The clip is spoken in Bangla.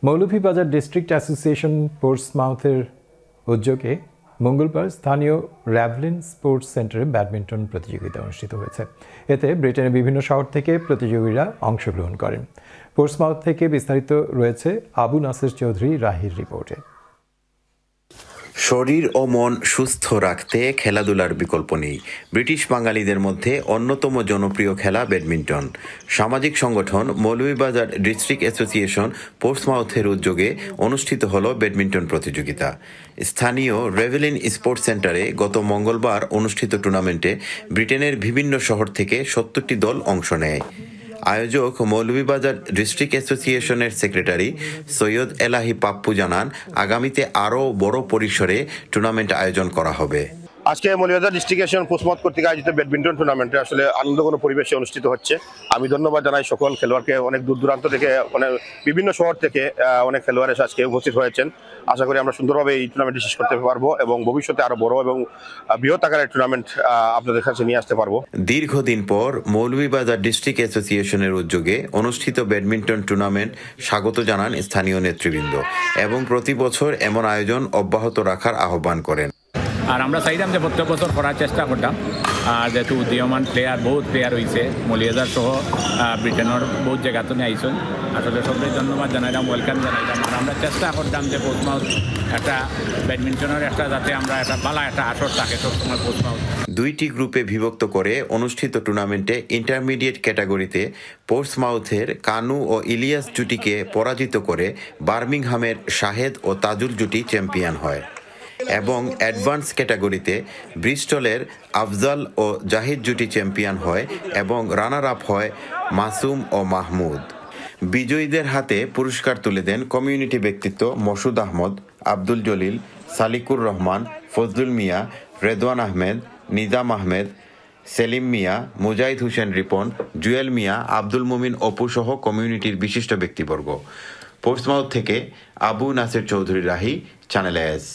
মৌলভীবাজার ডিস্ট্রিক্ট অ্যাসোসিয়েশন পোর্টসমাউথের উদ্যোগে মঙ্গলবার স্থানীয় র্যাভলিন স্পোর্টস সেন্টারে ব্যাডমিন্টন প্রতিযোগিতা অনুষ্ঠিত হয়েছে। এতে ব্রিটেনের বিভিন্ন শহর থেকে প্রতিযোগীরা অংশগ্রহণ করেন। পোর্টসমাউথ থেকে বিস্তারিত রয়েছে আবু নাসের চৌধুরী রাহির রিপোর্টে। শরীর ও মন সুস্থ রাখতে খেলাধুলার বিকল্প নেই। ব্রিটিশ বাঙালিদের মধ্যে অন্যতম জনপ্রিয় খেলা ব্যাডমিন্টন। সামাজিক সংগঠন মৌলভীবাজার ডিস্ট্রিক্ট অ্যাসোসিয়েশন পোর্টসমাউথের উদ্যোগে অনুষ্ঠিত হল ব্যাডমিন্টন প্রতিযোগিতা। স্থানীয় রেভেলিন স্পোর্টস সেন্টারে গত মঙ্গলবার অনুষ্ঠিত টুর্নামেন্টে ব্রিটেনের বিভিন্ন শহর থেকে 70টি দল অংশ নেয়। আয়োজক মৌলভীবাজার ডিস্ট্রিক্ট অ্যাসোসিয়েশনের সেক্রেটারি সৈয়দ এলাহি পাপ্পু জানান, আগামীতে আরও বড় পরিসরে টুর্নামেন্ট আয়োজন করা হবে। আজকে মৌলভীবাজার ডিস্ট্রিক্ট অ্যাসোসিয়েশন পোর্টসমাউথ কর্তৃক আয়োজিত ব্যাডমিন্টন টুর্নামেন্টে আসলে আনন্দঘন পরিবেশে অনুষ্ঠিত হচ্ছে। আমি ধন্যবাদ জানাই সকল খেলোয়াড়কে। অনেক দূর দূরান্ত থেকে বিভিন্ন শহর থেকে অনেক খেলোয়াড় এসে আজকে উপস্থিত হয়েছেন। আশা করি আমরা সুন্দরভাবে এই টুর্নামেন্টটি শেষ করতে পারবো এবং ভবিষ্যতে আরো বড় এবং বৃহৎ আকারের টুর্নামেন্ট আপনাদের কাছে নিয়ে আসতে পারবো। দীর্ঘদিন পর মৌলভীবাজার ডিস্ট্রিক্ট অ্যাসোসিয়েশনের উদ্যোগে অনুষ্ঠিত ব্যাডমিন্টন টুর্নামেন্ট স্বাগত জানান স্থানীয় নেতৃবৃন্দ এবং প্রতি বছর এমন আয়োজন অব্যাহত রাখার আহ্বান করেন। আর আমরা চাইতাম যে প্রত্যেক বছর করার চেষ্টা করতাম। আর যেহেতু উদীয়মান বহুত প্লেয়ার হয়েছে, মৌলভীবাজার সহ ব্রিটেনের বহুত জায়গাতে নিয়ে আইসন। আসলে সবাই ধন্যবাদ জানাইলাম, ওয়েলকাম জানাইলাম। আর আমরা চেষ্টা করতাম যে পোর্টসমাউথ একটা ব্যাডমিন্টনের একটা যাতে আমরা একটা ভালো একটা আসর থাকে সবসময় পোর্টসমাউথ। দুইটি গ্রুপে বিভক্ত করে অনুষ্ঠিত টুর্নামেন্টে ইন্টারমিডিয়েট ক্যাটাগরিতে পোর্টসমাউথের কানু ও ইলিয়াস জুটিকে পরাজিত করে বার্মিংহামের শাহেদ ও তাজুল জুটি চ্যাম্পিয়ন হয় এবং অ্যাডভান্স ক্যাটাগরিতে ব্রিস্টলের আফজাল ও জাহিদ জুটি চ্যাম্পিয়ন হয় এবং রানার আপ হয় মাসুম ও মাহমুদ। বিজয়ীদের হাতে পুরস্কার তুলে দেন কমিউনিটি ব্যক্তিত্ব মসুদ আহমদ, আব্দুল জলিল, সালিকুর রহমান, ফজলুল মিয়া, রেদওয়ান আহমেদ, নিজাম আহমেদ, সেলিম মিয়া, মুজাহিদ হোসেন রিপন, জুয়েল মিয়া, আব্দুল মুমিন অপু সহ কমিউনিটির বিশিষ্ট ব্যক্তিবর্গ। পোর্টসমাউথ থেকে আবু নাসের চৌধুরী রাহি, চ্যানেল এস।